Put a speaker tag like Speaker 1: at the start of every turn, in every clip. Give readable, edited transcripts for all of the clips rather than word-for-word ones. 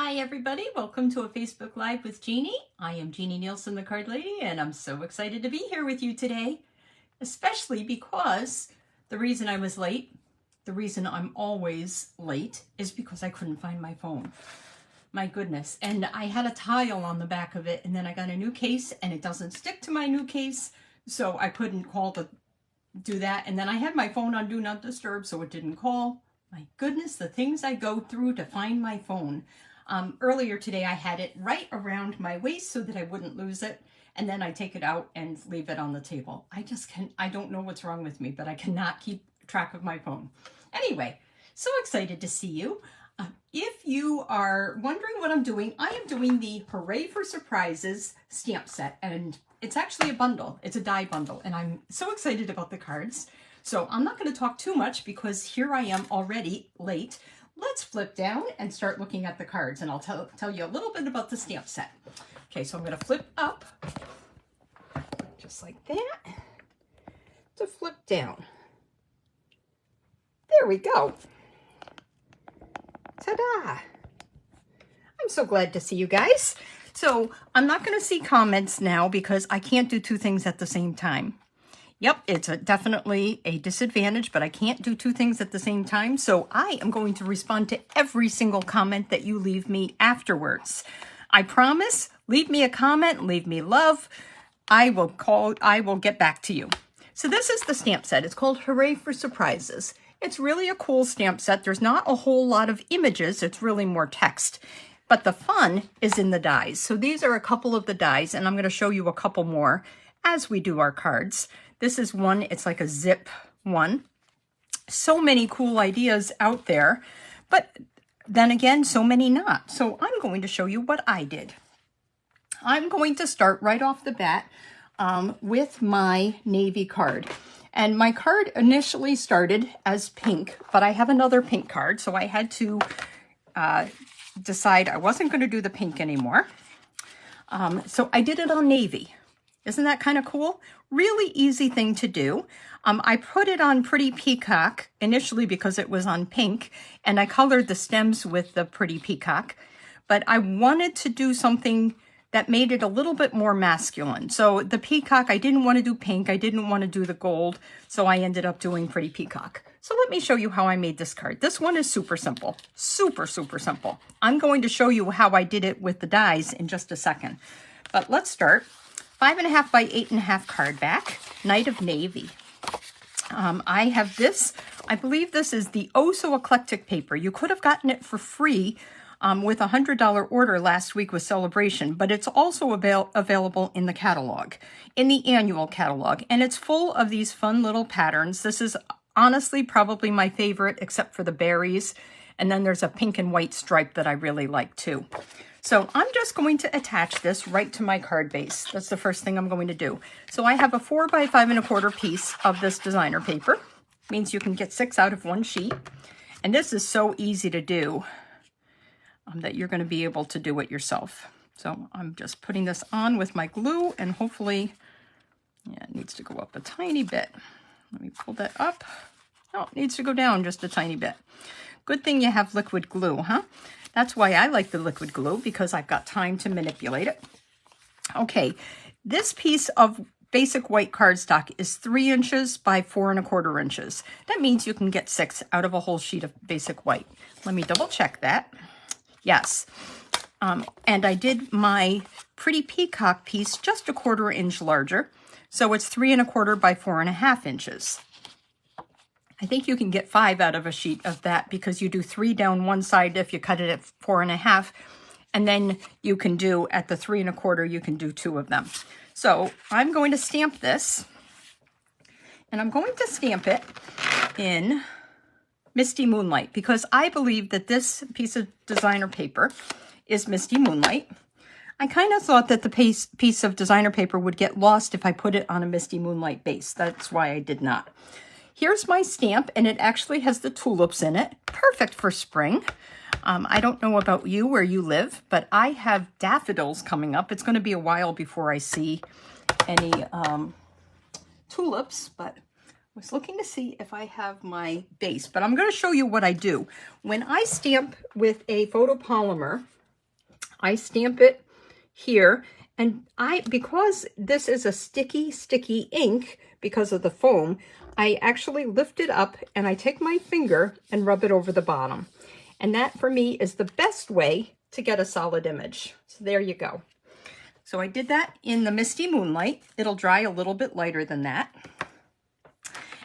Speaker 1: Hi everybody, welcome to a Facebook Live with Jeannie. I am Jeannie Nielsen, the card lady, and I'm so excited to be here with you today, especially because the reason I was late, the reason I'm always late, is because I couldn't find my phone. My goodness. And I had a tile on the back of it, and then I got a new case and it doesn't stick to my new case, so I couldn't call to do that. And then I had my phone on Do Not Disturb, so it didn't call. My goodness, the things I go through to find my phone. Earlier today, I had it right around my waist so that I wouldn't lose it. And then I take it out and leave it on the table. I don't know what's wrong with me, but I cannot keep track of my phone. Anyway, so excited to see you. If you are wondering what I'm doing, I am doing the Hooray for Surprises stamp set. And it's actually a bundle. It's a die bundle. And I'm so excited about the cards. So I'm not going to talk too much because here I am already late. Let's flip down and start looking at the cards, and I'll tell you a little bit about the stamp set. Okay, so I'm going to flip up, just like that, to flip down. There we go. Ta-da! I'm so glad to see you guys. So I'm not going to see comments now because I can't do two things at the same time. Yep, it's definitely a disadvantage, but I can't do two things at the same time. So I am going to respond to every single comment that you leave me afterwards. I promise, leave me a comment, leave me love. I will get back to you. So this is the stamp set. It's called Hooray for Surprises. It's really a cool stamp set. There's not a whole lot of images. It's really more text. But the fun is in the dies. So these are a couple of the dies, and I'm going to show you a couple more as we do our cards. This is one, it's like a zip one. So many cool ideas out there, but then again, so many not. So I'm going to show you what I did. I'm going to start right off the bat with my navy card. And my card initially started as pink, but I have another pink card, so I had to decide I wasn't going to do the pink anymore. So I did it on navy. Isn't that kind of cool? Really easy thing to do. I put it on Pretty Peacock initially because it was on pink, and I colored the stems with the Pretty Peacock, but I wanted to do something that made it a little bit more masculine. So the peacock, I didn't want to do pink. I didn't want to do the gold, so I ended up doing Pretty Peacock. So let me show you how I made this card. This one is super simple, super, super simple. I'm going to show you how I did it with the dies in just a second, but let's start. 5.5 by 8.5 card back, Night of Navy. I have this, I believe this is the Oh So Eclectic paper. You could have gotten it for free with a $100 order last week with Celebration, but it's also available in the catalog, in the annual catalog, and it's full of these fun little patterns. This is honestly probably my favorite, except for the berries, and then there's a pink and white stripe that I really like too. So I'm just going to attach this right to my card base. That's the first thing I'm going to do. So I have a 4 by 5.25 piece of this designer paper. Means you can get 6 out of one sheet. And this is so easy to do that you're going to be able to do it yourself. So I'm just putting this on with my glue, and hopefully, yeah, it needs to go up a tiny bit. Let me pull that up. Oh, it needs to go down just a tiny bit. Good thing you have liquid glue, huh? That's why I like the liquid glue, because I've got time to manipulate it. Okay, this piece of basic white cardstock is 3 inches by 4.25 inches. That means you can get 6 out of a whole sheet of basic white. Let me double check that. Yes. And I did my Pretty Peacock piece just a 1/4 inch larger. So it's 3.25 by 4.5 inches. I think you can get 5 out of a sheet of that because you do 3 down one side if you cut it at 4.5, and then you can do at the 3.25, you can do 2 of them. So I'm going to stamp this, and I'm going to stamp it in Misty Moonlight because I believe that this piece of designer paper is Misty Moonlight. I kind of thought that the piece of designer paper would get lost if I put it on a Misty Moonlight base. That's why I did not. Here's my stamp, and it actually has the tulips in it. Perfect for spring. I don't know about you where you live, but I have daffodils coming up. It's going to be a while before I see any tulips, but I was looking to see if I have my base. But I'm going to show you what I do. When I stamp with a photopolymer, I stamp it here, and because this is a sticky ink because of the foam, I actually lift it up and I take my finger and rub it over the bottom. And that for me is the best way to get a solid image. So there you go. So I did that in the misty moonlight. It'll dry a little bit lighter than that.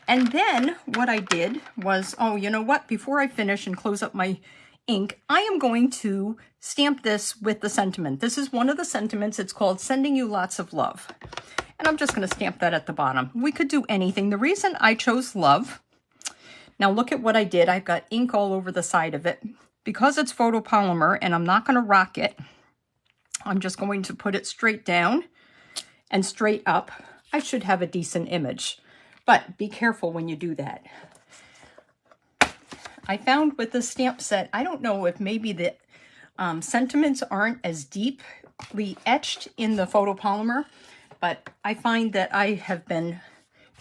Speaker 1: And then what I did was, oh, you know what? Before I finish and close up my ink, I am going to stamp this with the sentiment. This is one of the sentiments. It's called Sending You Lots of Love. And I'm just going to stamp that at the bottom. We could do anything. The reason I chose love, now look at what I did. I've got ink all over the side of it. Because it's photopolymer and I'm not going to rock it, I'm just going to put it straight down and straight up. I should have a decent image, but be careful when you do that. I found with the stamp set, I don't know if maybe the sentiments aren't as deeply etched in the photopolymer, but I find that I have been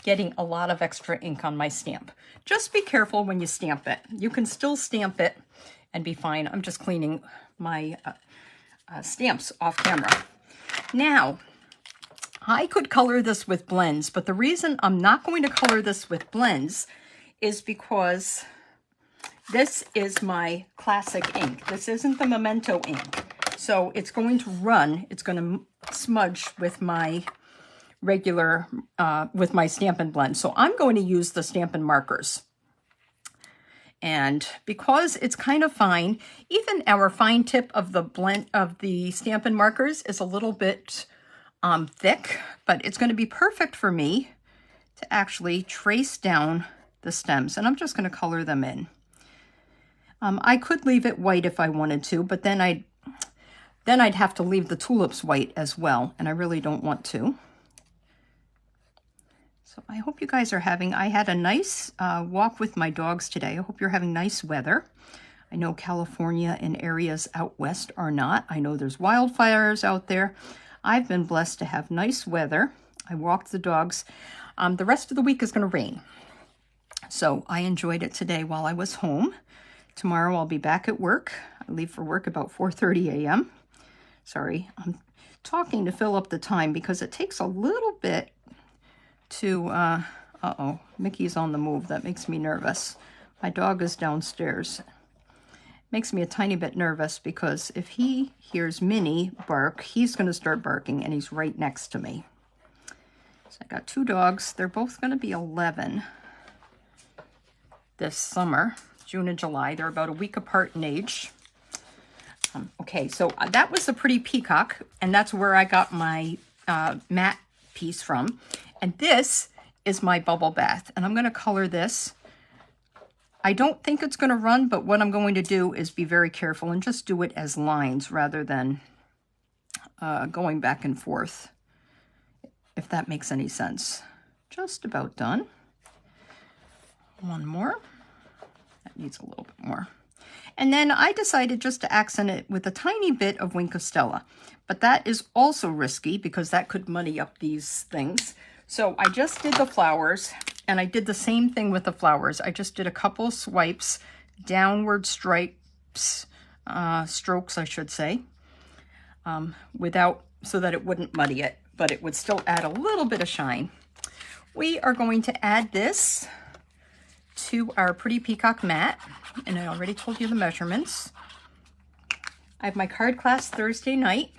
Speaker 1: getting a lot of extra ink on my stamp. Just be careful when you stamp it. You can still stamp it and be fine. I'm just cleaning my stamps off camera. Now, I could color this with blends, but the reason I'm not going to color this with blends is because this is my classic ink. This isn't the Memento ink. So it's going to run, it's going to smudge with my regular, with my Stampin' Blend. So I'm going to use the Stampin' markers. And because it's kind of fine, even our fine tip of the blend of the Stampin' markers is a little bit thick, but it's going to be perfect for me to actually trace down the stems. And I'm just going to color them in. I could leave it white if I wanted to, but then I'd have to leave the tulips white as well, and I really don't want to. So I hope you guys are having, I had a nice walk with my dogs today. I hope you're having nice weather. I know California and areas out west are not. I know there's wildfires out there. I've been blessed to have nice weather. I walked the dogs. The rest of the week is going to rain. So I enjoyed it today while I was home. Tomorrow I'll be back at work. I leave for work about 4:30 a.m. Sorry, I'm talking to fill up the time because it takes a little bit to, uh-oh, Mickey's on the move. That makes me nervous. My dog is downstairs. Makes me a tiny bit nervous because if he hears Minnie bark, he's going to start barking, and he's right next to me. So I got two dogs. They're both going to be 11 this summer, June and July. They're about a week apart in age. Okay, so that was the Pretty Peacock, and that's where I got my matte piece from. And this is my bubble bath, and I'm going to color this. I don't think it's going to run, but what I'm going to do is be very careful and just do it as lines rather than going back and forth, if that makes any sense. Just about done. One more. That needs a little bit more. And then I decided just to accent it with a tiny bit of Wink of Stella. But that is also risky because that could muddy up these things. So I just did the flowers, and I did the same thing with the flowers. I just did a couple swipes, downward stripes, strokes, I should say, so that it wouldn't muddy it, but it would still add a little bit of shine. We are going to add this to our Pretty Peacock mat, and I already told you the measurements. I have my card class Thursday night.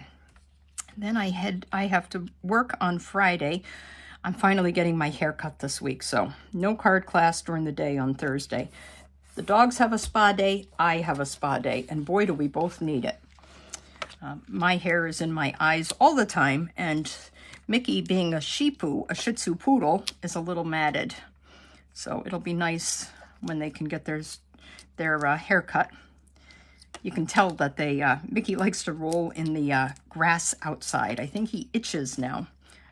Speaker 1: Then I have to work on Friday. I'm finally getting my hair cut this week, so no card class during the day on Thursday. The dogs have a spa day, I have a spa day, and boy, do we both need it. My hair is in my eyes all the time, and Mickey, being a Shih Tzu poodle, is a little matted. So it'll be nice when they can get their hair cut. You can tell that Mickey likes to roll in the grass outside. I think he itches now.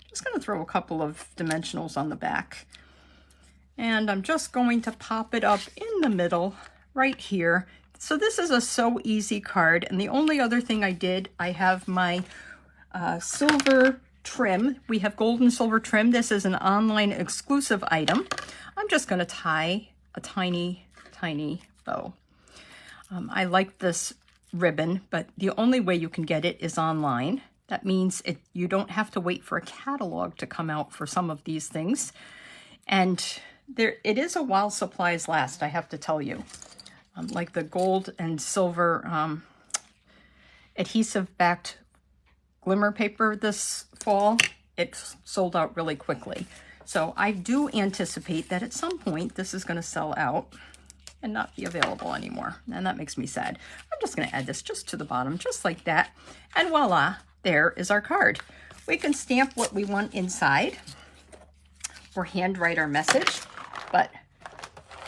Speaker 1: Just going to throw a couple of dimensionals on the back. And I'm just going to pop it up in the middle right here. So this is a So Easy card. And the only other thing I did, I have my silver trim. We have gold and silver trim. This is an online exclusive item. I'm just going to tie a tiny, tiny bow. I like this ribbon, but the only way you can get it is online. That means you don't have to wait for a catalog to come out for some of these things. And it is a while supplies last, I have to tell you. Like the gold and silver adhesive-backed glimmer paper this fall, it sold out really quickly. So I do anticipate that at some point this is going to sell out and not be available anymore. And that makes me sad. I'm just going to add this just to the bottom, just like that. And voila, there is our card. We can stamp what we want inside or handwrite our message, but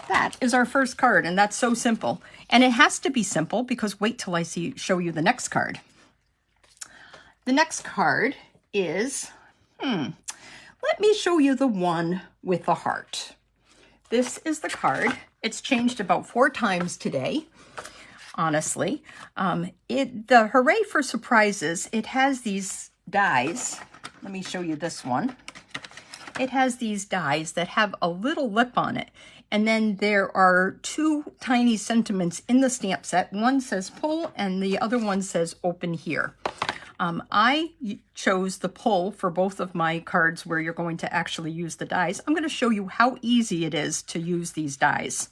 Speaker 1: that is our first card, and that's so simple. And it has to be simple because wait till I show you the next card. The next card is, let me show you the one with the heart. This is the card. It's changed about 4 times today, honestly. The Hooray for Surprises, it has these dies. Let me show you this one. It has these dies that have a little lip on it. And then there are 2 tiny sentiments in the stamp set. One says pull and the other one says open here. I chose the pull for both of my cards where you're going to actually use the dies. I'm going to show you how easy it is to use these dies.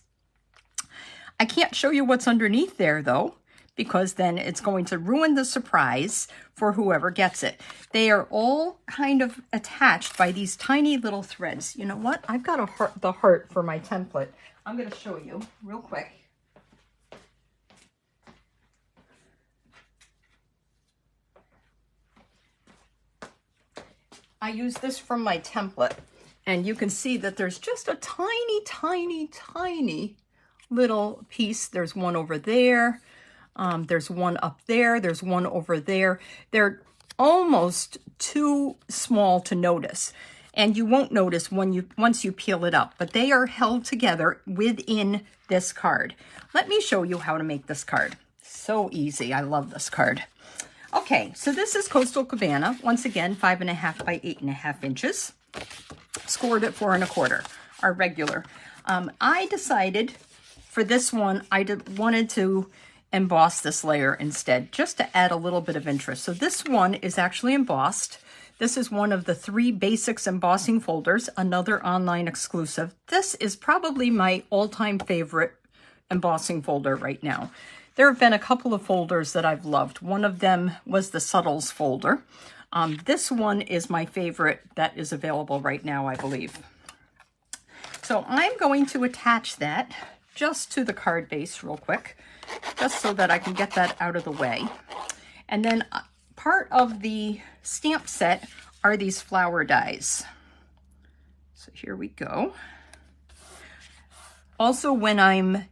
Speaker 1: I can't show you what's underneath there though, because then it's going to ruin the surprise for whoever gets it. They are all kind of attached by these tiny little threads. You know what? I've got the heart for my template. I'm going to show you real quick. I use this from my template, and you can see that there's just a tiny, tiny, tiny little piece. There's one over there. There's one up there. There's one over there. They're almost too small to notice, and you won't notice once you peel it up, but they are held together within this card. Let me show you how to make this card. So easy. I love this card. Okay, so this is Coastal Cabana. Once again, 5.5 by 8.5 inches. Scored at 4 1/4, our regular. I decided for this one, I wanted to emboss this layer instead, just to add a little bit of interest. So this one is actually embossed. This is one of the 3 Basics embossing folders, another online exclusive. This is probably my all-time favorite embossing folder right now. There have been a couple of folders that I've loved. One of them was the Subtles folder. This one is my favorite that is available right now, I believe. So I'm going to attach that just to the card base real quick, just so that I can get that out of the way. And then part of the stamp set are these flower dies. So here we go. Also, when I'm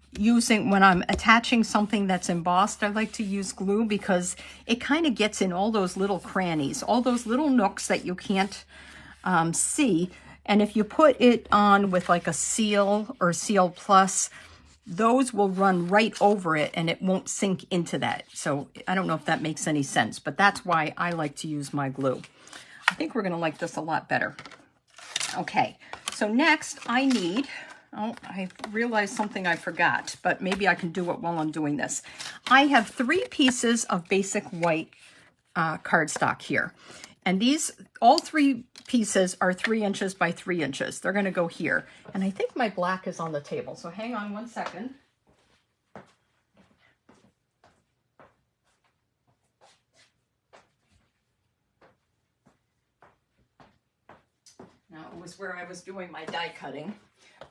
Speaker 1: attaching something that's embossed, I like to use glue because it kind of gets in all those little crannies, all those little nooks that you can't see. And if you put it on with like a seal or Seal Plus, those will run right over it and it won't sink into that. So I don't know if that makes any sense, but that's why I like to use my glue. I think we're going to like this a lot better. Okay, so next I need... Oh, I realized something I forgot, but maybe I can do it while I'm doing this. I have 3 pieces of basic white cardstock here. And these, all 3 pieces are 3 inches by 3 inches. They're going to go here. And I think my black is on the table. So hang on one second. Now, it was where I was doing my die cutting.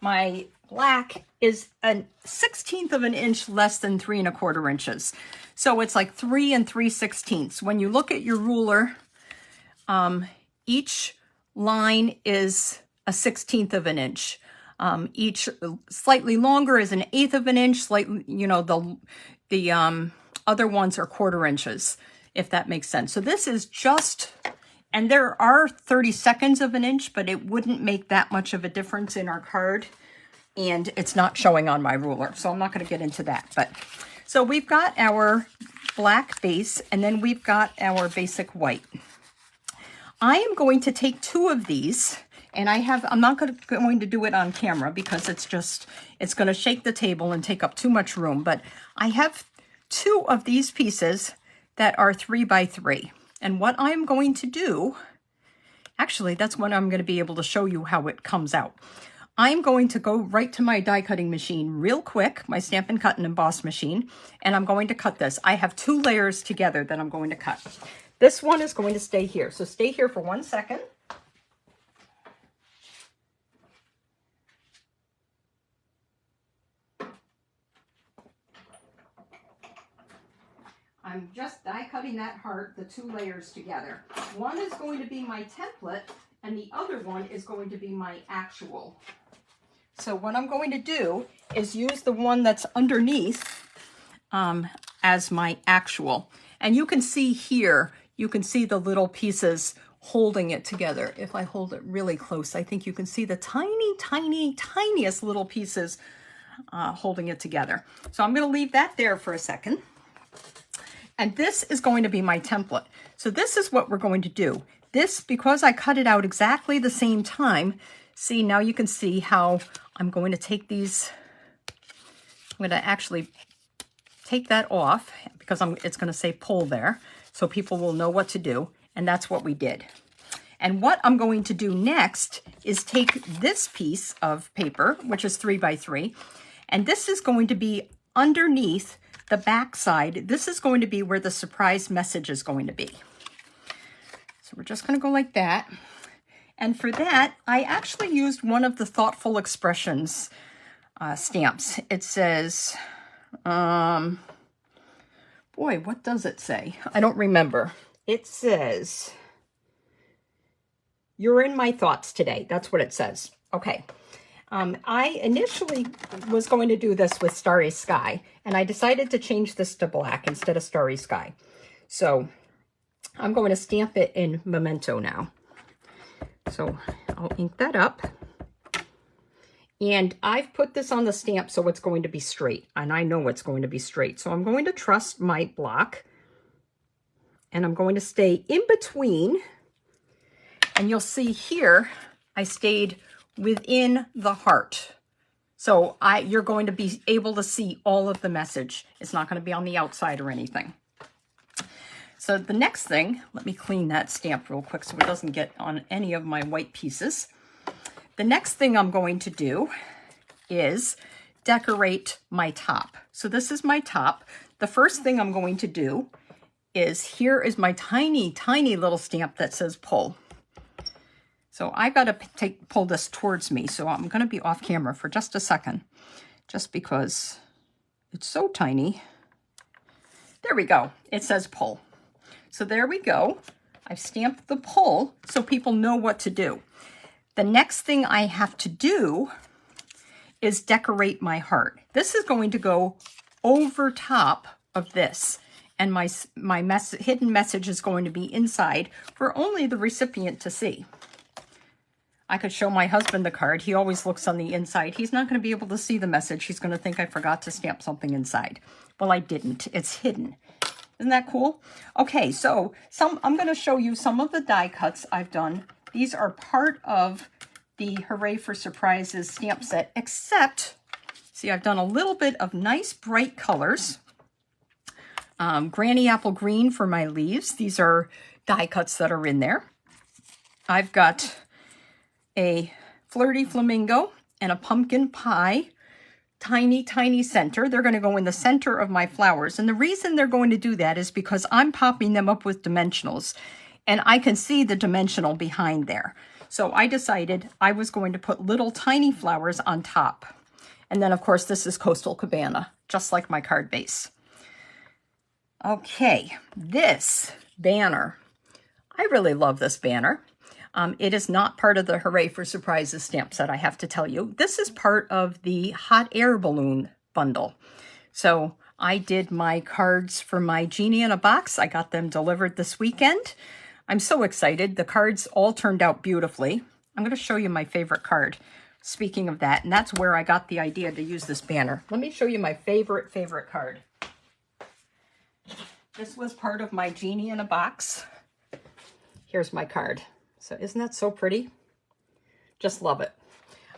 Speaker 1: My black is a 1/16 of an inch less than 3 1/4 inches. So it's like 3 3/16. When you look at your ruler, each line is a 1/16 of an inch. Each slightly longer is an 1/8 of an inch. Slightly, you know, the other ones are 1/4 inches, if that makes sense. So this is just... And there are 32nds of an inch, but it wouldn't make that much of a difference in our card. And it's not showing on my ruler, so I'm not going to get into that. But so we've got our black base, and then we've got our basic white. I am going to take 2 of these, and I'm not going to do it on camera because it's going to shake the table and take up too much room. But I have 2 of these pieces that are 3 by 3. And what I'm going to do, actually, that's when I'm going to be able to show you how it comes out. I'm going to go right to my die cutting machine real quick, my Stampin' Cut and Emboss machine, and I'm going to cut this. I have 2 layers together that I'm going to cut. This one is going to stay here, so stay here for 1 second. I'm just die cutting that heart, the 2 layers together. One is going to be my template, and the other one is going to be my actual. So what I'm going to do is use the one that's underneath as my actual. And you can see here, you can see the little pieces holding it together. If I hold it really close, I think you can see the tiny, tiny, tiniest little pieces holding it together. So I'm going to leave that there for a second. And this is going to be my template. So this is what we're going to do. This, because I cut it out exactly the same time, see, now you can see how I'm going to take these, I'm going to actually take that off because it's going to say pull there, so people will know what to do, and that's what we did. And what I'm going to do next is take this piece of paper, which is 3 by 3, and this is going to be underneath the back side. This is going to be where the surprise message is going to be. So we're just going to go like that. And for that, I actually used one of the Thoughtful Expressions stamps. It says, boy, what does it say? I don't remember. It says, "You're in my thoughts today." That's what it says. Okay. I initially was going to do this with Starry Sky, and I decided to change this to black instead of Starry Sky. So I'm going to stamp it in Memento now. So I'll ink that up. And I've put this on the stamp so it's going to be straight, and I know it's going to be straight. So I'm going to trust my block, and I'm going to stay in between. And you'll see here, I stayed within the heart. So you're going to be able to see all of the message. It's not going to be on the outside or anything. So the next thing, let me clean that stamp real quick so it doesn't get on any of my white pieces. The next thing I'm going to do is decorate my top. So this is my top. The first thing I'm going to do is, here is my tiny, tiny little stamp that says pull. So I got to pull this towards me. So I'm going to be off camera for just a second, just because it's so tiny. There we go. It says pull. So there we go. I've stamped the pull so people know what to do. The next thing I have to do is decorate my heart. This is going to go over top of this. And my hidden message is going to be inside for only the recipient to see. I could show my husband the card. He always looks on the inside. He's not going to be able to see the message. He's going to think I forgot to stamp something inside. Well, I didn't. It's hidden. Isn't that cool? Okay, so I'm going to show you some of the die cuts I've done. These are part of the Hooray for Surprises stamp set, except, see, I've done a little bit of nice bright colors. Granny Apple Green for my leaves. These are die cuts that are in there. I've got a Flirty Flamingo and a Pumpkin Pie. Tiny, tiny center. They're going to go in the center of my flowers. And the reason they're going to do that is because I'm popping them up with dimensionals. And I can see the dimensional behind there. So I decided I was going to put little tiny flowers on top. And then, of course, this is Coastal Cabana, just like my card base. Okay, this banner. I really love this banner. It is not part of the Hooray for Surprises stamp set, I have to tell you. This is part of the hot air balloon bundle. So I did my cards for my Genie in a Box. I got them delivered this weekend. I'm so excited. The cards all turned out beautifully. I'm going to show you my favorite card. Speaking of that, and that's where I got the idea to use this banner. Let me show you my favorite card. This was part of my Genie in a Box. Here's my card. So isn't that so pretty? Just love it.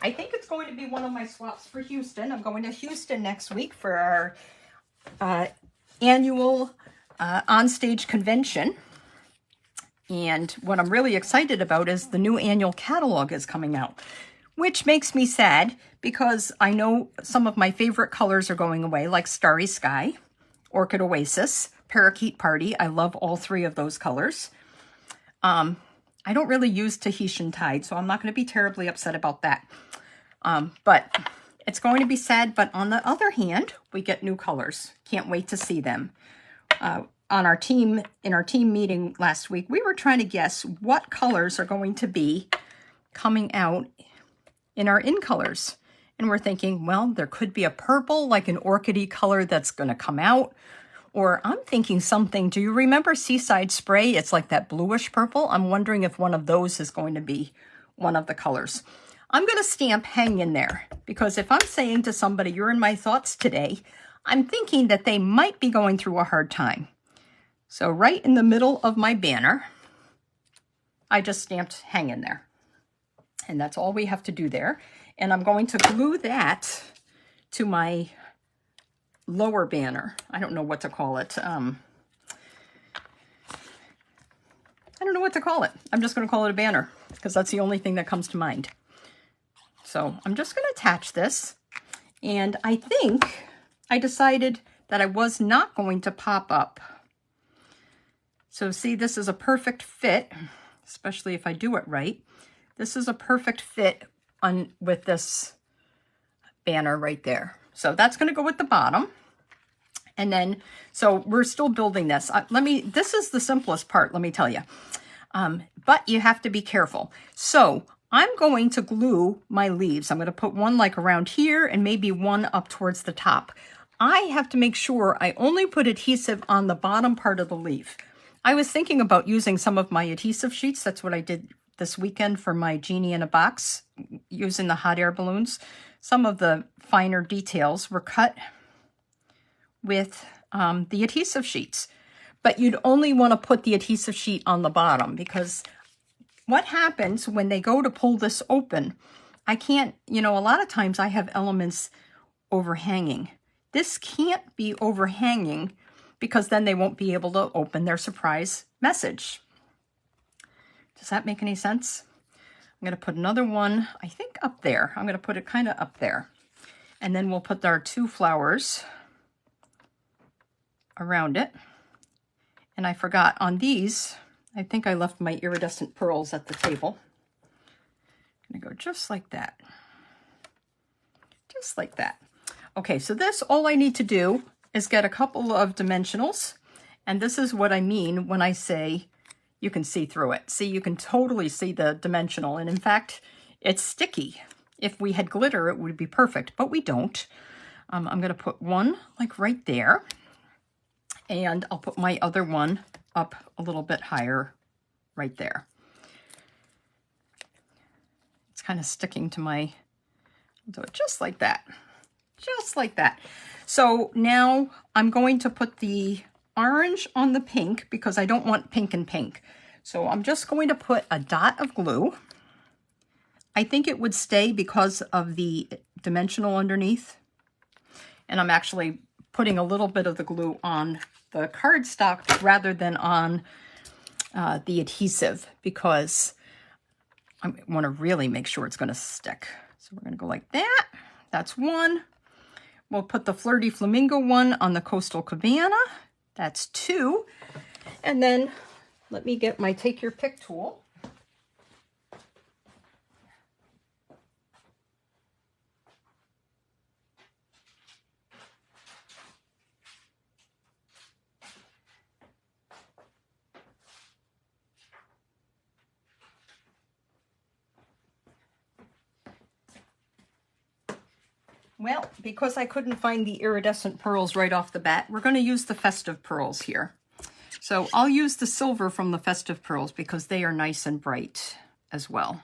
Speaker 1: I think it's going to be one of my swaps for Houston. I'm going to Houston next week for our annual onstage convention. And what I'm really excited about is the new annual catalog is coming out, which makes me sad because I know some of my favorite colors are going away, like Starry Sky, Orchid Oasis, Parakeet Party. I love all three of those colors. I don't really use Tahitian Tide, so I'm not going to be terribly upset about that. But it's going to be sad. But on the other hand, we get new colors. Can't wait to see them. In our team meeting last week, we were trying to guess what colors are going to be coming out in our in colors. And we're thinking, well, there could be a purple, like an orchidy color that's going to come out. Or I'm thinking something, do you remember Seaside Spray? It's like that bluish purple. I'm wondering if one of those is going to be one of the colors. I'm going to stamp hang in there, because if I'm saying to somebody, you're in my thoughts today, I'm thinking that they might be going through a hard time. So right in the middle of my banner, I just stamped hang in there. And that's all we have to do there. And I'm going to glue that to my lower banner. I don't know what to call it. I don't know what to call it. I'm just going to call it a banner because that's the only thing that comes to mind. So I'm just going to attach this. And I think I decided that I was not going to pop up. So see, this is a perfect fit, especially if I do it right. This is a perfect fit with this banner right there. So that's going to go at the bottom. And then, so we're still building this. This is the simplest part, let me tell you. But you have to be careful. So I'm going to glue my leaves. I'm going to put one like around here and maybe one up towards the top. I have to make sure I only put adhesive on the bottom part of the leaf. I was thinking about using some of my adhesive sheets. That's what I did this weekend for my Genie in a Box, using the hot air balloons. Some of the finer details were cut with the adhesive sheets. But you'd only want to put the adhesive sheet on the bottom, because what happens when they go to pull this open, I can't, a lot of times I have elements overhanging. This can't be overhanging because then they won't be able to open their surprise message. Does that make any sense? I'm going to put another one, I think up there. I'm going to put it kind of up there. And then we'll put our two flowers around it. And I forgot on these, I think I left my iridescent pearls at the table. I'm going to go just like that. Just like that. Okay, so this, all I need to do is get a couple of dimensionals. And this is what I mean when I say you can see through it. See, you can totally see the dimensional. And in fact, it's sticky. If we had glitter, it would be perfect, but we don't. I'm going to put one like right there. And I'll put my other one up a little bit higher right there. It's kind of sticking to my, I'll do it just like that. Just like that. So now I'm going to put the orange on the pink because I don't want pink and pink. So I'm just going to put a dot of glue. I think it would stay because of the dimensional underneath. And I'm actually putting a little bit of the glue on the cardstock rather than on the adhesive, because I want to really make sure it's going to stick. So we're going to go like that. That's one. We'll put the Flirty Flamingo one on the Coastal Cabana. That's two. And then let me get my Take Your Pick tool. Well, because I couldn't find the iridescent pearls right off the bat, we're going to use the festive pearls here. So I'll use the silver from the festive pearls because they are nice and bright as well.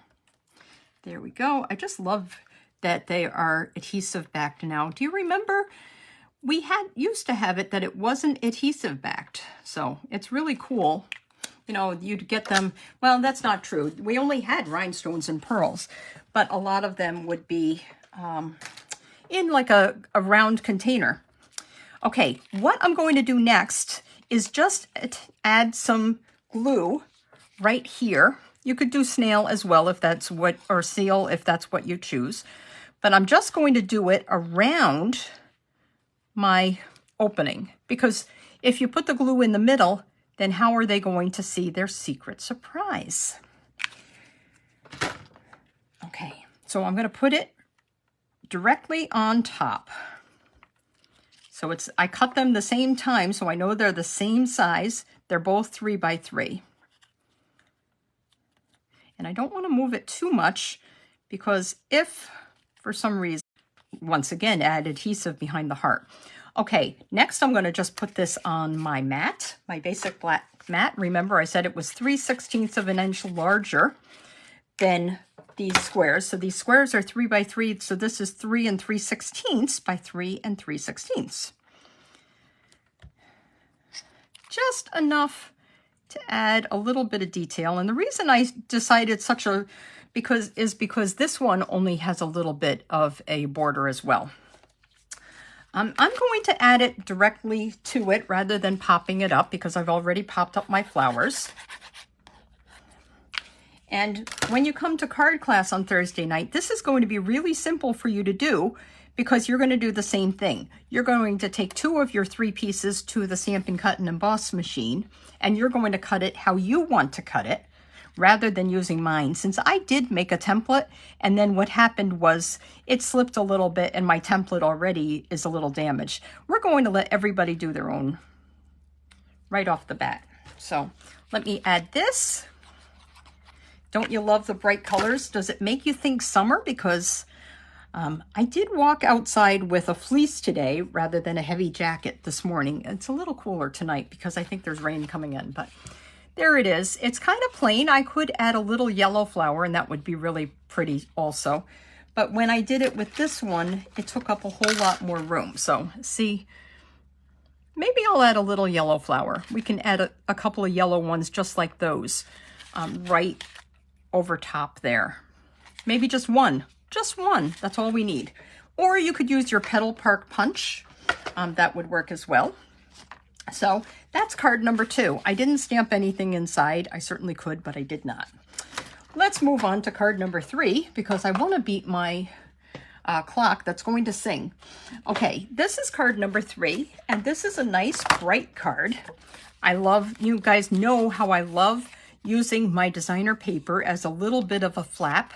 Speaker 1: There we go. I just love that they are adhesive backed now. Do you remember we used to have it that it wasn't adhesive backed? So it's really cool. You'd get them. Well, that's not true. We only had rhinestones and pearls, but a lot of them would be in like a round container. Okay, what I'm going to do next is just add some glue right here. You could do snail as well if that's what, or seal if that's what you choose. But I'm just going to do it around my opening, because if you put the glue in the middle, then how are they going to see their secret surprise? Okay, so I'm going to put it directly on top. So I cut them the same time, so I know they're the same size. They're both 3 by 3. And I don't want to move it too much, because if for some reason, once again, add adhesive behind the heart. Okay, next I'm going to just put this on my mat, my basic black mat. Remember, I said it was 3/16 of an inch larger than these squares. So these squares are 3 by 3, so this is 3 3/16 by 3 3/16. Just enough to add a little bit of detail. And the reason I decided because this one only has a little bit of a border as well. I'm going to add it directly to it rather than popping it up, because I've already popped up my flowers. And when you come to card class on Thursday night, this is going to be really simple for you to do, because you're going to do the same thing. You're going to take 2 of your 3 pieces to the Stampin' Cut and Emboss machine, and you're going to cut it how you want to cut it, rather than using mine. Since I did make a template, and then what happened was it slipped a little bit and my template already is a little damaged. We're going to let everybody do their own right off the bat. So let me add this. Don't you love the bright colors? Does it make you think summer? Because I did walk outside with a fleece today rather than a heavy jacket this morning. It's a little cooler tonight because I think there's rain coming in, but there it is. It's kind of plain. I could add a little yellow flower and that would be really pretty also. But when I did it with this one, it took up a whole lot more room. So see, maybe I'll add a little yellow flower. We can add a couple of yellow ones just like those right over top there. Maybe just one. Just one. That's all we need. Or you could use your Petal Park punch. That would work as well. So that's card number 2. I didn't stamp anything inside. I certainly could, but I did not. Let's move on to card number 3, because I want to beat my clock that's going to sing. Okay, this is card number 3, and this is a nice bright card. I love, you guys know how I love using my designer paper as a little bit of a flap.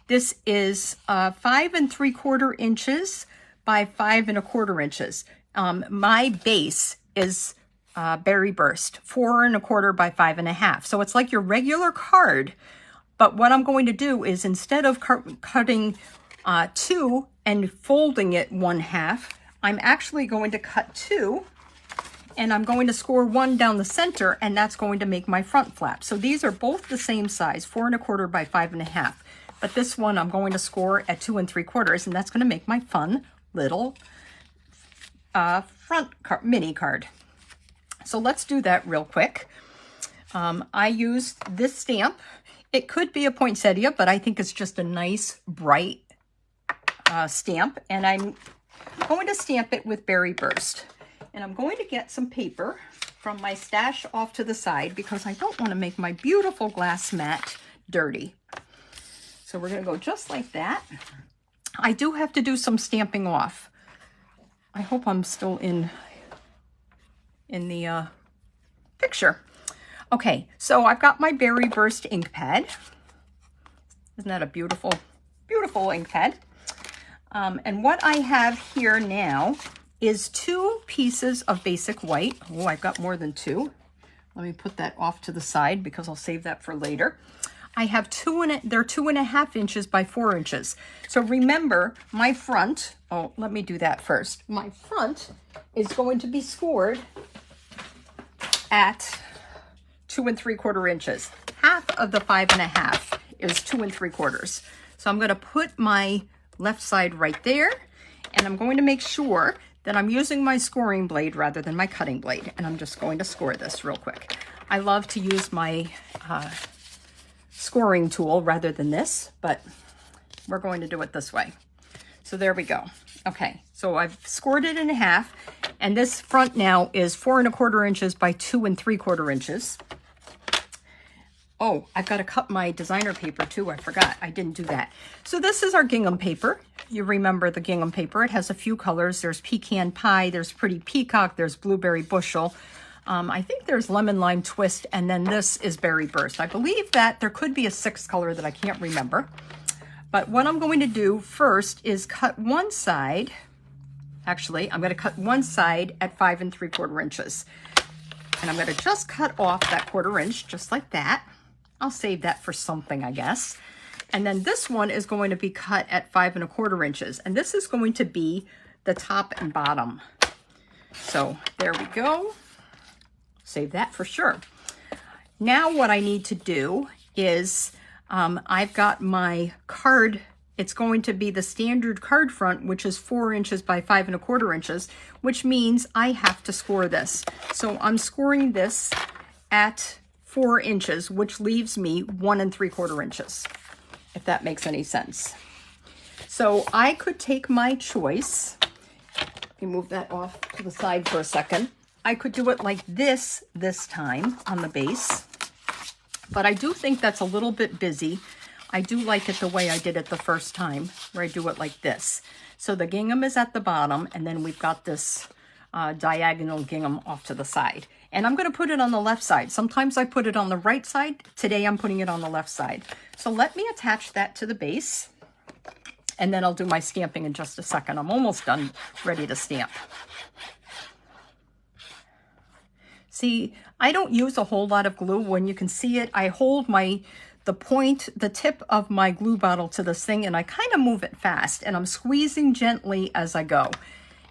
Speaker 1: This is 5 3/4 inches by 5 1/4 inches. My base is Berry Burst, 4 1/4 by 5 1/2. So it's like your regular card, but what I'm going to do is, instead of cutting 2 and folding it 1/2, I'm actually going to cut 2, and I'm going to score 1 down the center, and that's going to make my front flap. So these are both the same size, 4 1/4 by 5 1/2. But this one I'm going to score at 2 3/4, and that's going to make my fun little mini card. So let's do that real quick. I used this stamp. It could be a poinsettia, but I think it's just a nice bright stamp, and I'm going to stamp it with Berry Burst. And I'm going to get some paper from my stash off to the side, because I don't want to make my beautiful glass mat dirty. So we're going to go just like that. I do have to do some stamping off. I hope I'm still in the picture. Okay, so I've got my Berry Burst ink pad. Isn't that a beautiful, beautiful ink pad? And what I have here now is 2 pieces of basic white. Oh, I've got more than 2. Let me put that off to the side, because I'll save that for later. I have they're 2 1/2 inches by 4 inches. So remember, my front, oh, let me do that first. My front is going to be scored at 2 3/4 inches. Half of the 5 1/2 is 2 3/4. So I'm going to put my left side right there, and I'm going to make sure that I'm using my scoring blade rather than my cutting blade. And I'm just going to score this real quick. I love to use my scoring tool rather than this, but we're going to do it this way. So there we go. Okay, so I've scored it in half, And this front now is 4 1/4 inches by 2 3/4 inches. Oh, I've got to cut my designer paper too. I forgot. I didn't do that. So this is our gingham paper. You remember the gingham paper. It has a few colors. There's pecan pie, there's pretty peacock, there's blueberry bushel. I think there's lemon lime twist, and then this is berry burst. I believe that there could be a 6th color that I can't remember. But what I'm going to do first is cut one side. Actually, I'm going to cut one side at 5 3/4 inches. And I'm going to just cut off that 1/4 inch, just like that. I'll save that for something, I guess. And then this one is going to be cut at 5 1/4 inches. And this is going to be the top and bottom. So there we go. Save that for sure. Now what I need to do is I've got my card. It's going to be the standard card front, which is 4 inches by 5 1/4 inches, which means I have to score this. So I'm scoring this at 4 inches, which leaves me 1 3/4 inches, if that makes any sense. So I could take my choice. Let me move that off to the side for a second. I could do it like this time on the base, but I do think that's a little bit busy. I do like it the way I did it the first time, where I do it like this. So the gingham is at the bottom, and then we've got this diagonal gingham off to the side. And I'm going to put it on the left side. Sometimes I put it on the right side. Today I'm putting it on the left side. So let me attach that to the base, and then I'll do my stamping in just a second. I'm almost done, ready to stamp. See, I don't use a whole lot of glue. When you can see it, I hold the tip of my glue bottle to this thing, and I kind of move it fast, and I'm squeezing gently as I go.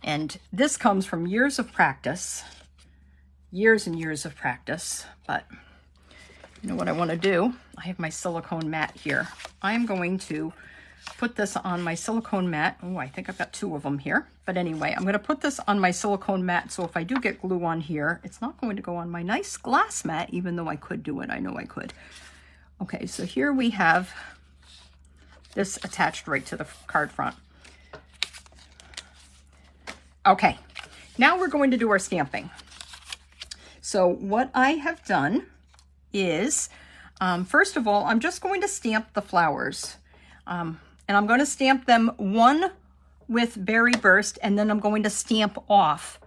Speaker 1: And this comes from years of practice, years and years of practice. But you know what I want to do? I have my silicone mat here. I'm going to put this on my silicone mat. Oh, I think I've got 2 of them here. But anyway, I'm going to put this on my silicone mat, so if I do get glue on here, it's not going to go on my nice glass mat, even though I could do it. I know I could. Okay, so here we have this attached right to the card front. Okay, now we're going to do our stamping. So what I have done is, first of all, I'm just going to stamp the flowers. And I'm going to stamp them one with berry burst, and then I'm going to stamp off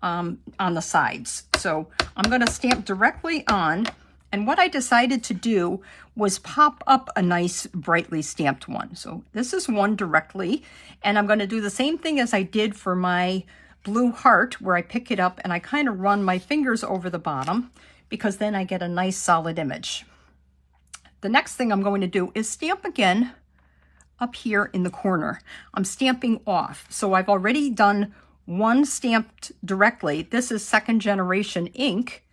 Speaker 1: on the sides. So I'm going to stamp directly on, and what I decided to do was pop up a nice brightly stamped one. So this is one directly, and I'm going to do the same thing as I did for my blue heart, where I pick it up and I kind of run my fingers over the bottom, because then I get a nice solid image. The next thing I'm going to do is stamp again up here in the corner. I'm stamping off. So I've already done one stamped directly. This is 2nd generation ink.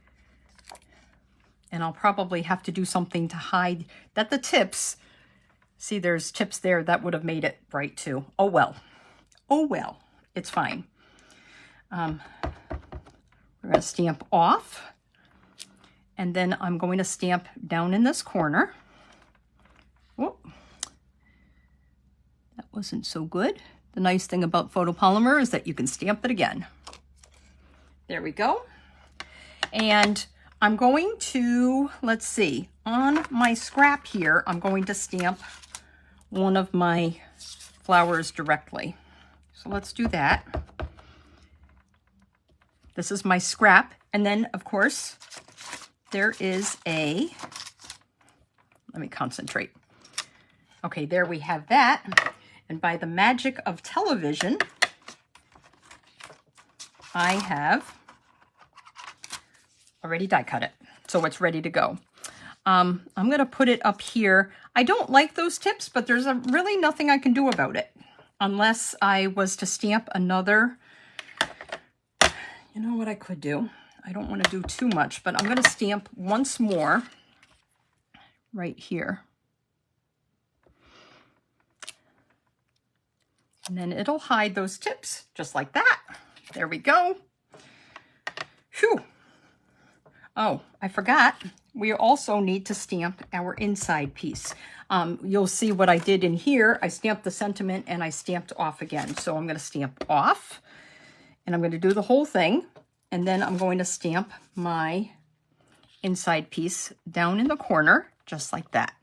Speaker 1: And I'll probably have to do something to hide that the tips, see there's tips there, that would have made it bright too. Oh well. Oh well. It's fine. We're going to stamp off. And then I'm going to stamp down in this corner. Whoop. That wasn't so good. The nice thing about photopolymer is that you can stamp it again. There we go. And I'm going to, let's see, on my scrap here, I'm going to stamp one of my flowers directly. So let's do that. This is my scrap. And then, of course, there is a, let me concentrate. Okay, there we have that. And by the magic of television, I have already die cut it. So it's ready to go. I'm going to put it up here. I don't like those tips, but there's really nothing I can do about it. Unless I was to stamp another, you know what I could do? I don't want to do too much, but I'm going to stamp once more right here. And then it'll hide those tips just like that. There we go. Phew. Oh, I forgot. We also need to stamp our inside piece. You'll see what I did in here. I stamped the sentiment and I stamped off again. So I'm going to stamp off. And I'm going to do the whole thing. And then I'm going to stamp my inside piece down in the corner, just like that.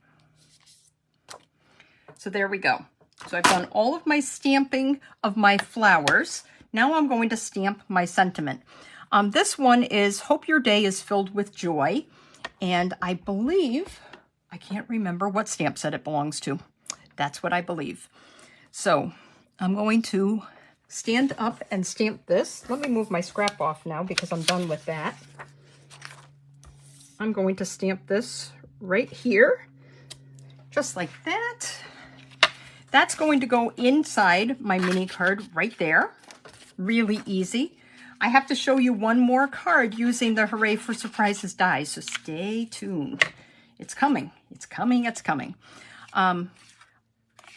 Speaker 1: So there we go. So I've done all of my stamping of my flowers. Now I'm going to stamp my sentiment. This one is Hope Your Day is Filled with Joy. And I believe, I can't remember what stamp set it belongs to. That's what I believe. So I'm going to stand up and stamp this. Let me move my scrap off now because I'm done with that. I'm going to stamp this right here, just like that. That's going to go inside my mini card right there. Really easy. I have to show you one more card using the Hooray for Surprises dies, so stay tuned. It's coming. It's coming. It's coming.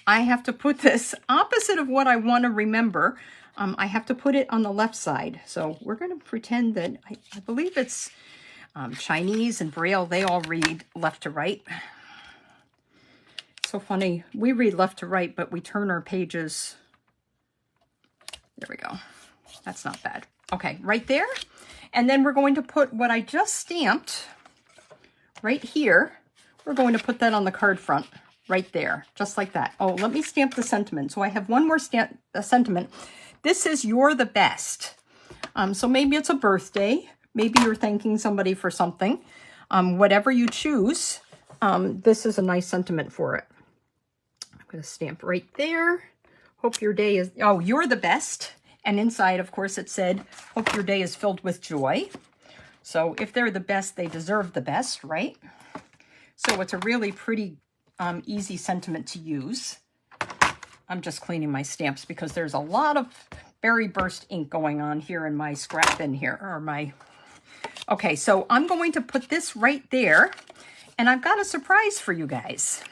Speaker 1: I have to put this opposite of what I want to remember. I have to put it on the left side. So we're going to pretend that, I believe it's Chinese and Braille. They all read left to right. So funny. We read left to right, but we turn our pages. There we go. That's not bad. Okay, right there. And then we're going to put what I just stamped right here. We're going to put that on the card front. Right there, just like that. Oh, let me stamp the sentiment. So I have one more sentiment. This is You're the Best. So maybe it's a birthday. Maybe you're thanking somebody for something. Whatever you choose, this is a nice sentiment for it. I'm going to stamp right there. Hope your day is, oh, you're the best. And inside, of course, it said, hope your day is filled with joy. So if they're the best, they deserve the best, right? So it's a really pretty easy sentiment to use. I'm just cleaning my stamps because there's a lot of berry burst ink going on here in my scrap bin here, or my... Okay, so I'm going to put this right there, and I've got a surprise for you guys.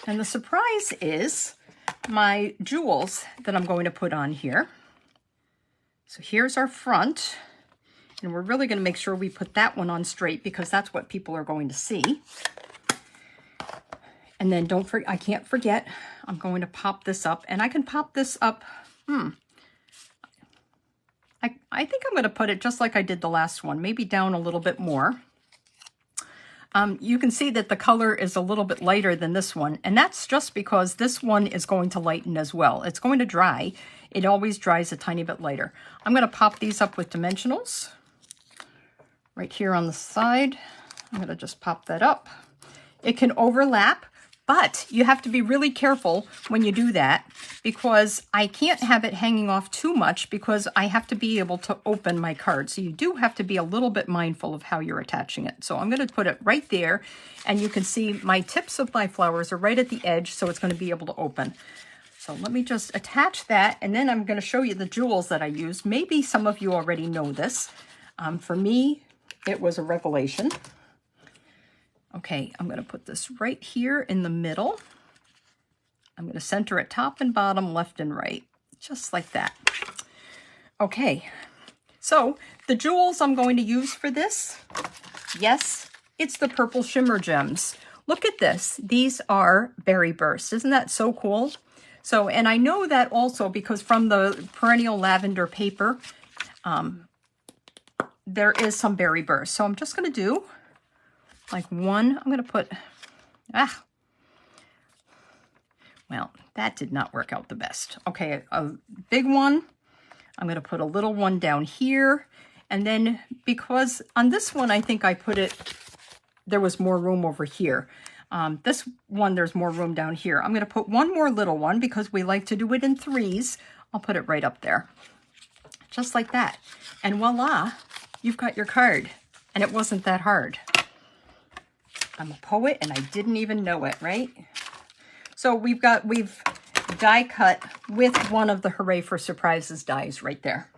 Speaker 1: And the surprise is my jewels that I'm going to put on here. So here's our front, and we're really going to make sure we put that one on straight because that's what people are going to see. And then don't forget, I can't forget, I'm going to pop this up, and I can pop this up. I think I'm going to put it just like I did the last one, maybe down a little bit more. You can see that the color is a little bit lighter than this one, and that's just because this one is going to lighten as well. It's going to dry. It always dries a tiny bit lighter. I'm going to pop these up with dimensionals right here on the side. I'm going to just pop that up. It can overlap, but you have to be really careful when you do that because I can't have it hanging off too much because I have to be able to open my card. So you do have to be a little bit mindful of how you're attaching it. So I'm going to put it right there, and you can see my tips of my flowers are right at the edge, so it's going to be able to open. So let me just attach that, and then I'm going to show you the jewels that I used. Maybe some of you already know this. For me, it was a revelation. Okay, I'm going to put this right here in the middle. I'm going to center it top and bottom, left and right, just like that. Okay, so the jewels I'm going to use for this, yes, it's the purple shimmer gems. Look at this. These are berry bursts. Isn't that so cool? So, and I know that also because from the perennial lavender paper, there is some berry bursts. So I'm just going to do like one. I'm going to put, well, that did not work out the best. Okay, a big one. I'm going to put a little one down here. And then because on this one, I think I put it, there was more room over here. This one, there's more room down here. I'm going to put one more little one because we like to do it in threes. I'll put it right up there, just like that. And voila, you've got your card. And it wasn't that hard. I'm a poet and I didn't even know it, right? So we've die cut with one of the Hooray for Surprises dies right there.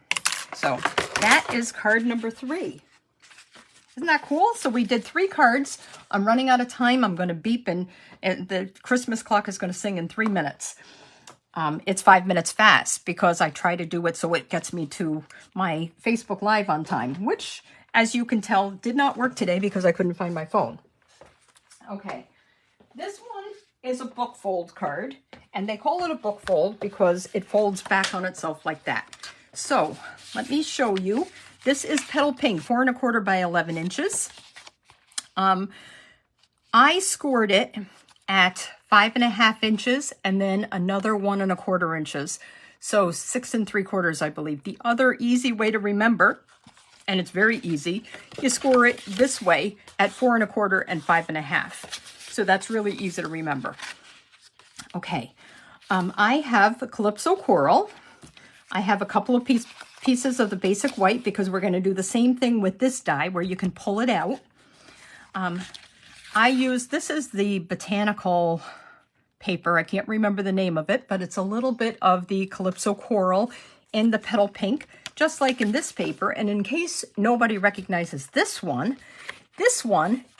Speaker 1: So that is card number 3. Isn't that cool? So we did 3 cards. I'm running out of time. I'm going to beep and the Christmas clock is going to sing in 3 minutes. It's 5 minutes fast because I try to do it so it gets me to my Facebook Live on time, which, as you can tell, did not work today because I couldn't find my phone. Okay, this one is a book fold card, and they call it a book fold because it folds back on itself like that. So let me show you. This is Petal Pink, 4 1/4 by 11 inches. I scored it at 5 1/2 inches and then another 1 1/4 inches. So 6 3/4, I believe. The other easy way to remember, and it's very easy, you score it this way at 4 1/4 and 5 1/2. So that's really easy to remember. Okay, I have the Calypso Coral. I have a couple of pieces of the basic white because we're going to do the same thing with this die where you can pull it out. This is the botanical paper. I can't remember the name of it, but it's a little bit of the Calypso Coral in the Petal Pink, just like in this paper. And in case nobody recognizes this one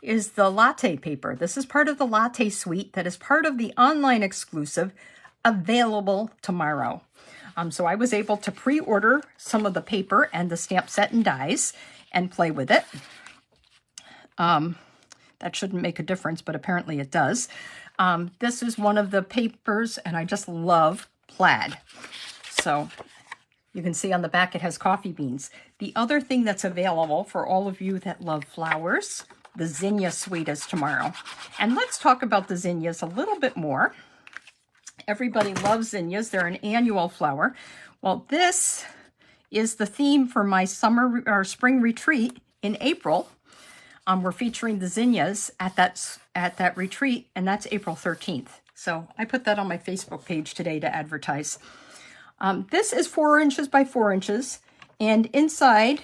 Speaker 1: is the latte paper. This is part of the latte suite that is part of the online exclusive available tomorrow. So I was able to pre-order some of the paper and the stamp set and dies and play with it. That shouldn't make a difference, but apparently it does. This is one of the papers, and I just love plaid. So you can see on the back it has coffee beans. The other thing that's available for all of you that love flowers, the zinnia suite is tomorrow. And let's talk about the zinnias a little bit more. Everybody loves zinnias. They're an annual flower. Well, this is the theme for my summer or spring retreat in April. We're featuring the zinnias at that retreat, and that's April 13th. So I put that on my Facebook page today to advertise. This is 4 inches by 4 inches, and inside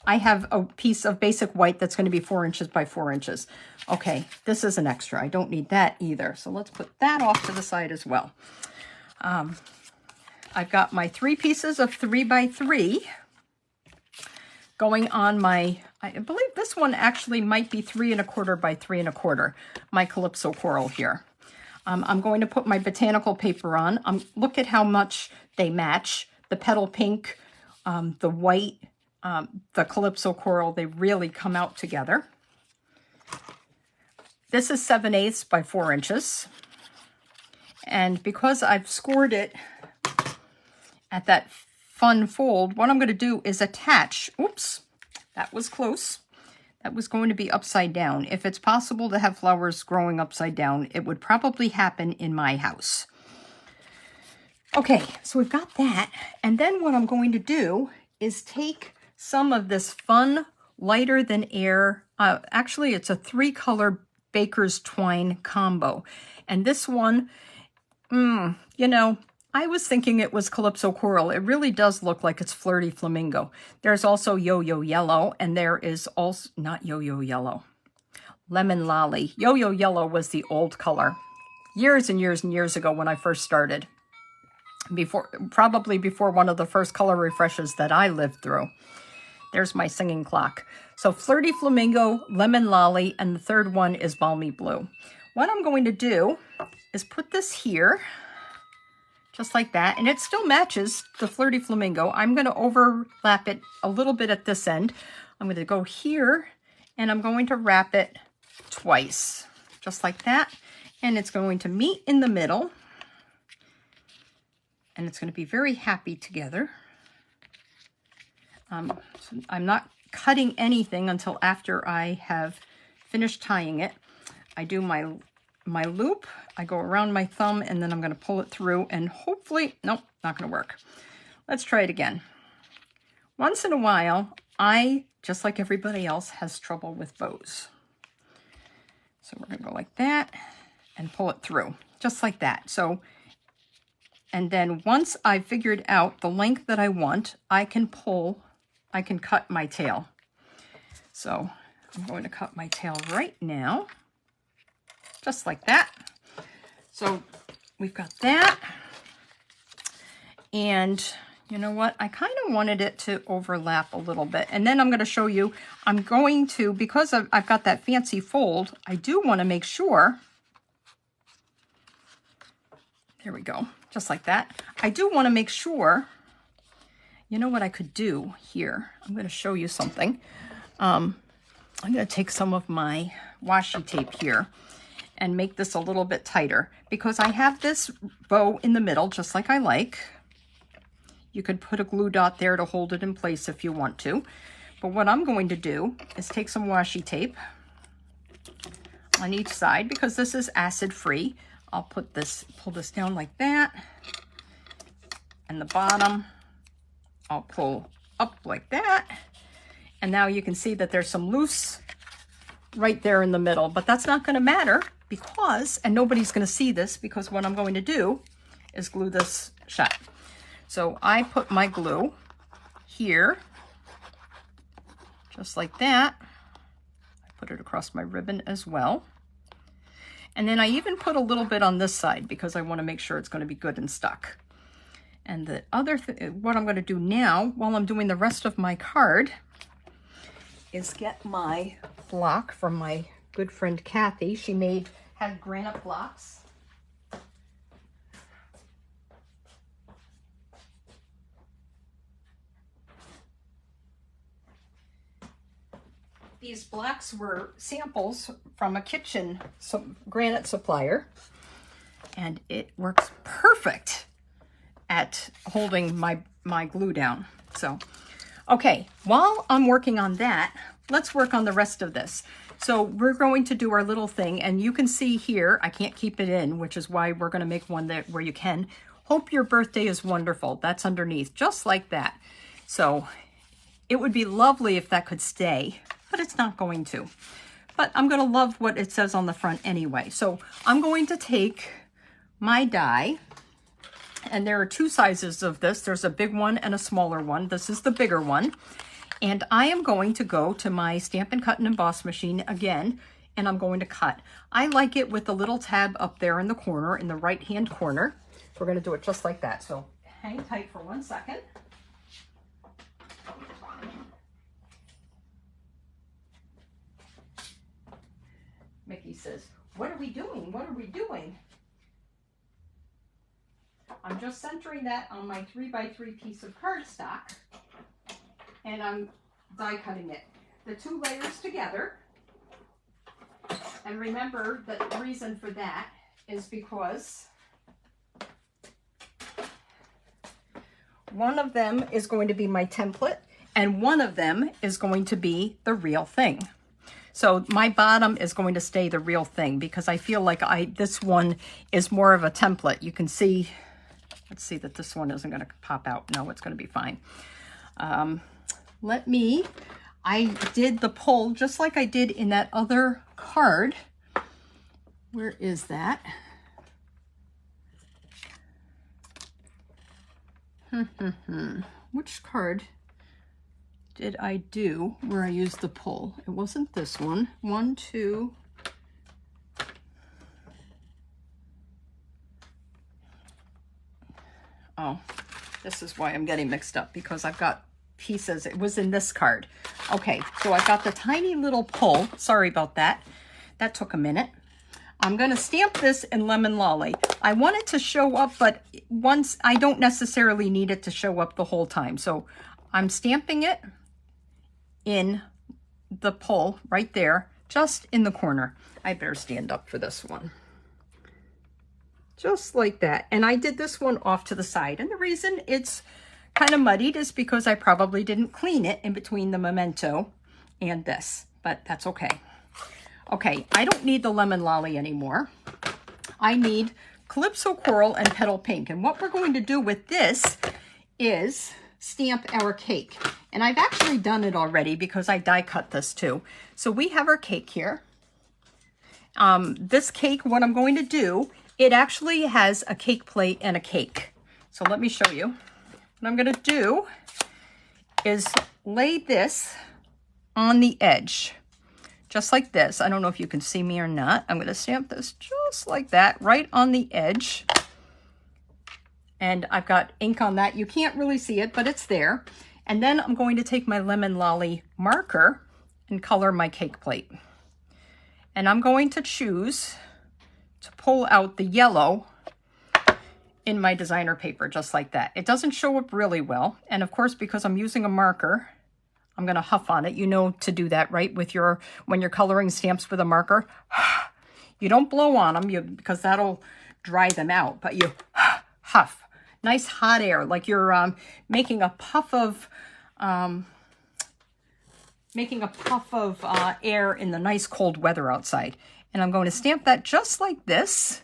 Speaker 1: I have a piece of basic white that's going to be 4 inches by 4 inches. Okay, this is an extra. I don't need that either. So let's put that off to the side as well. I've got my 3 pieces of 3 by 3 going on my, I believe this one actually might be 3 1/4 by 3 1/4, my Calypso Coral here. I'm going to put my botanical paper on. Look at how much they match. The Petal Pink, the white, the Calypso Coral, they really come out together. This is 7/8 by 4 inches. And because I've scored it at that fun fold, what I'm going to do is attach, oops, that was close. That was going to be upside down. If it's possible to have flowers growing upside down, it would probably happen in my house. Okay, so we've got that. And then what I'm going to do is take some of this fun, lighter than air, actually it's a 3-color Baker's Twine combo. And this one, you know, I was thinking it was Calypso Coral. It really does look like it's Flirty Flamingo. There's also Yo-Yo Yellow, and there is also, not Yo-Yo Yellow, Lemon Lolly. Yo-Yo Yellow was the old color years and years and years ago when I first started. Probably before one of the first color refreshes that I lived through. There's my singing clock. So Flirty Flamingo, Lemon Lolly, and the third one is Balmy Blue. What I'm going to do is put this here, just like that, and it still matches the Flirty Flamingo. I'm going to overlap it a little bit at this end. I'm going to go here, and I'm going to wrap it twice, just like that, and it's going to meet in the middle, and it's going to be very happy together. So I'm not cutting anything until after I have finished tying it. I do my loop, I go around my thumb, and then I'm going to pull it through, and hopefully, nope, not going to work. Let's try it again. Once in a while, I, just like everybody else, has trouble with bows. So we're going to go like that and pull it through, just like that. So, and then once I've figured out the length that I want, I can cut my tail. So I'm going to cut my tail right now, just like that. So we've got that. And you know what? I kind of wanted it to overlap a little bit. And then I'm going to show you, I'm going to, because I've got that fancy fold, I do want to make sure, there we go, just like that. I do want to make sure, you know what I could do here? I'm going to show you something. I'm going to take some of my washi tape here, and make this a little bit tighter because I have this bow in the middle, just like I like. You could put a glue dot there to hold it in place if you want to. But what I'm going to do is take some washi tape on each side because this is acid free. I'll pull this down like that. And the bottom, I'll pull up like that. And now you can see that there's some loose right there in the middle, but that's not going to matter because, and nobody's going to see this because what I'm going to do is glue this shut. So I put my glue here, just like that. I put it across my ribbon as well. And then I even put a little bit on this side because I want to make sure it's going to be good and stuck. And the other thing, what I'm going to do now, while I'm doing the rest of my card, is get my block from my good friend Kathy. She had granite blocks. These blocks were samples from a kitchen granite supplier, and it works perfect at holding my glue down. So, okay, while I'm working on that, let's work on the rest of this. So we're going to do our little thing, and you can see here, I can't keep it in, which is why we're going to make one where you can. Hope your birthday is wonderful. That's underneath, just like that. So it would be lovely if that could stay, but it's not going to. But I'm going to love what it says on the front anyway. So I'm going to take my die, and there are two sizes of this. There's a big one and a smaller one. This is the bigger one. And I am going to go to my Stampin' Cut and Emboss machine again, and I'm going to cut. I like it with the little tab up there in the corner, in the right-hand corner. We're going to do it just like that. So hang tight for 1 second. Mickey says, "What are we doing? What are we doing?" I'm just centering that on my 3x3 piece of cardstock, and I'm die cutting it. The two layers together. And remember that the reason for that is because one of them is going to be my template, and one of them is going to be the real thing. So my bottom is going to stay the real thing because I feel like this one is more of a template. You can see, let's see that this one isn't going to pop out. No, it's going to be fine. I did the pull just like I did in that other card. Where is that? Which card did I do where I used the pull? It wasn't this one. 1, 2. Oh, this is why I'm getting mixed up because I've got pieces. It was in this card. Okay, so I've got the tiny little pull. Sorry about that. That took a minute. I'm going to stamp this in Lemon Lolly. I want it to show up, but once I don't necessarily need it to show up the whole time. So I'm stamping it in the pull right there, just in the corner. I better stand up for this one. Just like that. And I did this one off to the side. And the reason it's kind of muddied is because I probably didn't clean it in between the memento and this, but that's okay. Okay, I don't need the Lemon Lolly anymore. I need Calypso Coral and Petal Pink. And what we're going to do with this is stamp our cake. And I've actually done it already because I die cut this too. So we have our cake here. This cake, what I'm going to do, it actually has a cake plate and a cake. So let me show you. What I'm going to do is lay this on the edge, just like this. I don't know if you can see me or not. I'm going to stamp this just like that, right on the edge. And I've got ink on that. You can't really see it, but it's there. And then I'm going to take my Lemon Lolly marker and color my cake plate. And I'm going to choose to pull out the yellow in my designer paper, just like that. It doesn't show up really well. And of course, because I'm using a marker, I'm going to huff on it. You know to do that, right? When you're coloring stamps with a marker, You don't blow on them because that'll dry them out, but you huff. Nice hot air, like you're making a puff of air in the nice cold weather outside. And I'm going to stamp that just like this.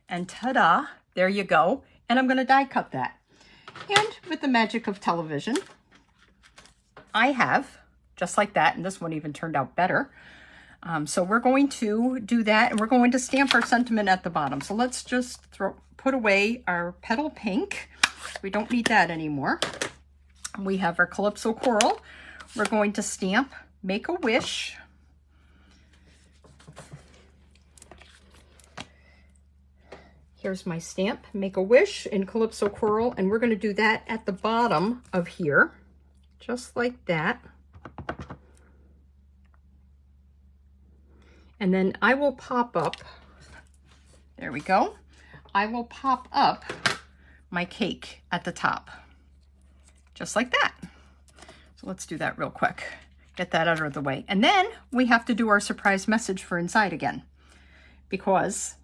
Speaker 1: And ta-da, there you go. And I'm going to die cut that. And with the magic of television, I have just like that. And this one even turned out better. So we're going to do that, and we're going to stamp our sentiment at the bottom. So let's just put away our petal pink. We don't need that anymore. We have our Calypso Coral. We're going to stamp Make a Wish. Here's my stamp, Make a Wish in Calypso Coral, and we're going to do that at the bottom of here, just like that. And then I will pop up, there we go. I will pop up my cake at the top, just like that. So let's do that real quick. Get that out of the way. And then we have to do our surprise message for inside again, because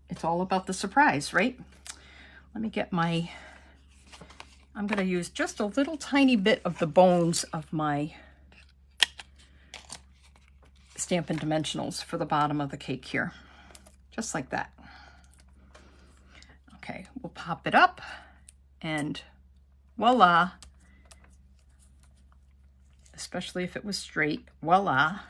Speaker 1: it's all about the surprise, right? Let me get my, I'm going to use just a little tiny bit of the bones of my Stampin' Dimensionals for the bottom of the cake here, just like that. Okay, we'll pop it up and voila. Especially if it was straight, voila.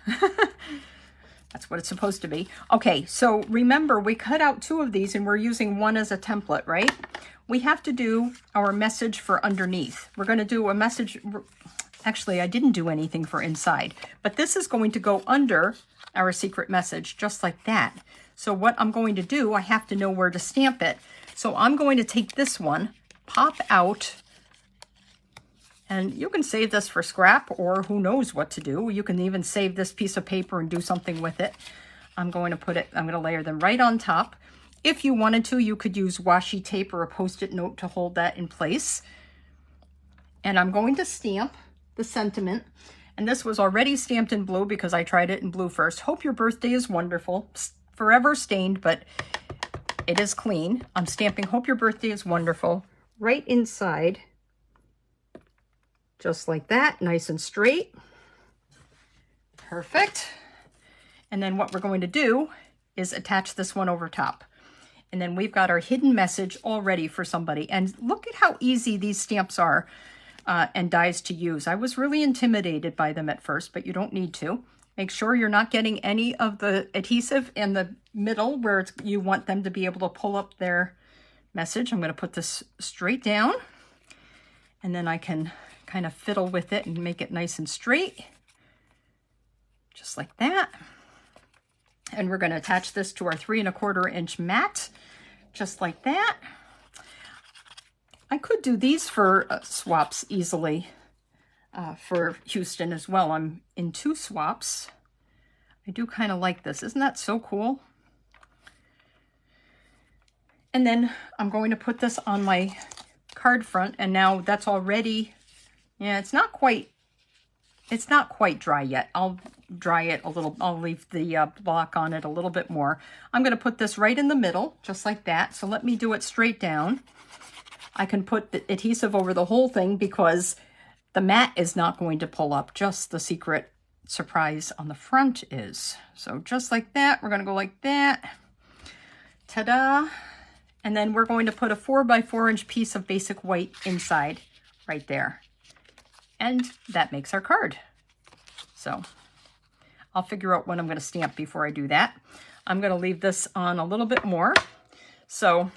Speaker 1: That's what it's supposed to be. Okay, so remember we cut out 2 of these and we're using one as a template, right? We have to do our message for underneath. We're going to do a message. Actually, I didn't do anything for inside, but this is going to go under our secret message, just like that. So what I'm going to do, I have to know where to stamp it. So I'm going to take this one, pop out, and you can save this for scrap, or who knows what to do. You can even save this piece of paper and do something with it. I'm going to layer them right on top. If you wanted to, you could use washi tape or a Post-it note to hold that in place. And I'm going to stamp the sentiment. And this was already stamped in blue because I tried it in blue first. Hope your birthday is wonderful. Forever stained, but it is clean. I'm stamping Hope your birthday is wonderful right inside. Just like that, nice and straight. Perfect. And then what we're going to do is attach this one over top. And then we've got our hidden message all ready for somebody. And look at how easy these stamps are and dies to use. I was really intimidated by them at first, but you don't need to. Make sure you're not getting any of the adhesive in the middle where you want them to be able to pull up their message. I'm going to put this straight down, and then I can kind of fiddle with it and make it nice and straight, just like that. And we're going to attach this to our 3 1/4 inch mat, just like that. I could do these for swaps easily for Houston as well. I'm in 2 swaps. I do kind of like this. Isn't that so cool? And then I'm going to put this on my card front, and now that's already, yeah, it's not quite dry yet. I'll dry it a little. I'll leave the block on it a little bit more. I'm going to put this right in the middle, just like that. So let me do it straight down. I can put the adhesive over the whole thing because the mat is not going to pull up, just the secret surprise on the front is. So just like that, we're going to go like that. Ta-da! And then we're going to put a 4 by 4 inch piece of basic white inside right there. And that makes our card. So I'll figure out when I'm going to stamp before I do that. I'm going to leave this on a little bit more. So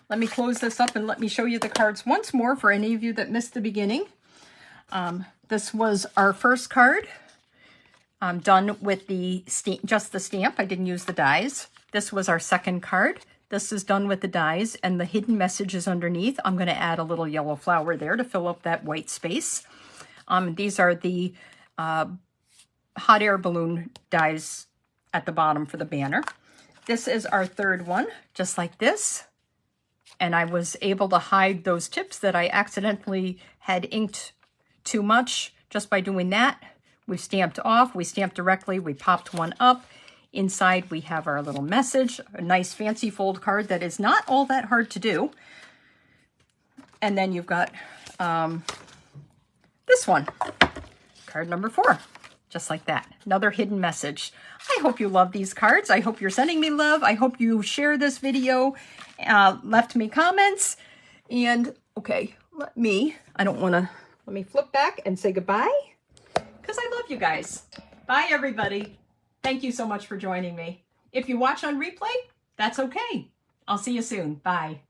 Speaker 1: let me close this up and let me show you the cards once more for any of you that missed the beginning. This was our first card. I'm done with just the stamp. I didn't use the dies. This was our second card. This is done with the dies, and the hidden message is underneath. I'm going to add a little yellow flower there to fill up that white space. These are the hot air balloon dies at the bottom for the banner. This is our third one, just like this. And I was able to hide those tips that I accidentally had inked too much just by doing that We stamped off, we stamped directly, we popped one up. Inside we have our little message, a nice fancy fold card that is not all that hard to do. And then you've got this one, card number 4, just like that. Another hidden message. I hope you love these cards. I hope you're sending me love. I hope you share this video, left me comments. And okay, let me flip back and say goodbye because I love you guys. Bye, everybody. Thank you so much for joining me. If you watch on replay, that's okay. I'll see you soon. Bye.